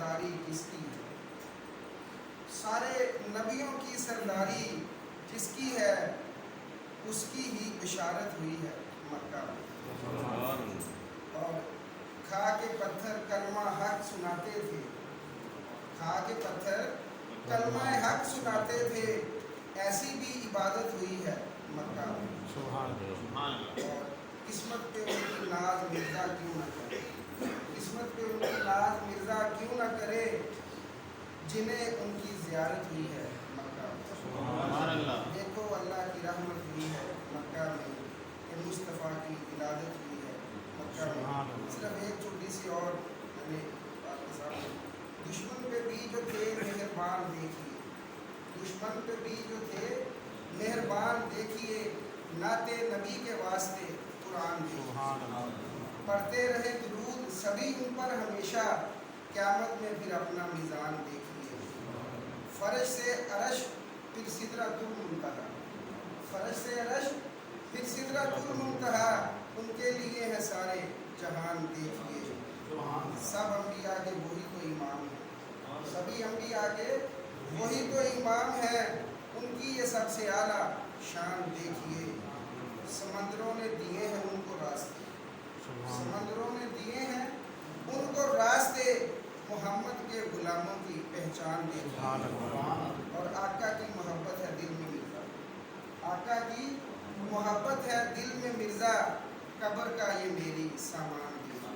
سرداری کس کی ہے؟ سارے نبیوں کی سرداری جس کی ہے اس کی ہی بشارت ہوئی ہے مکہ میں۔ اور کھا کے پتھر کلمہ حق سناتے تھے، کھا کے پتھر کلمہ حق سناتے تھے، ایسی بھی عبادت ہوئی ہے مکہ میں۔ اور قسمت پہ ان کی ناز مرزا کیوں نہ کرے، قسمت پہ ان کی ناز مرزا کیوں نہ کرے جنہیں ان کی زیارت ہوئی ہے مکہ میں۔ دیکھو اللہ کی رحمت ہوئی ہے مکہ میں کہ مصطفیٰ کی ولادت ہوئی ہے مکہ میں۔ صرف ایک چھوٹی سی اور میں نے آپ کے سامنے، دشمن پہ بھی جو تھے مہربان دیکھیے، دشمن پہ بھی جو تھے مہربان دیکھیے، نعت نبی کے واسطے قرآن دیکھیے، پڑھتے رہے درود سبھی ان پر ہمیشہ، قیامت میں پھر اپنا میزان دیکھیے۔ فرش سے عرش پھر سدرۃ المنتہا، فرش سے عرش پھر سدرۃ المنتہا، ان کے لیے ہے سارے جہان دیکھیے۔ سب انبیاء کے وہی تو امام ہیں، سبھی انبیاء کے وہی تو امام ہیں، ان کی یہ سب سے اعلیٰ شان دیکھیے۔ سمندروں نے دیے ہیں ان کو راستے، سمندروں نے دیے ہیں ان کو راستے، محمد کے غلاموں کی پہچان دیکھیے۔ اور آقا کی محبت ہے دل میں مرزا، آقا کی محبت ہے دل میں مرزا، قبر کا یہ میری سامان دیکھیے۔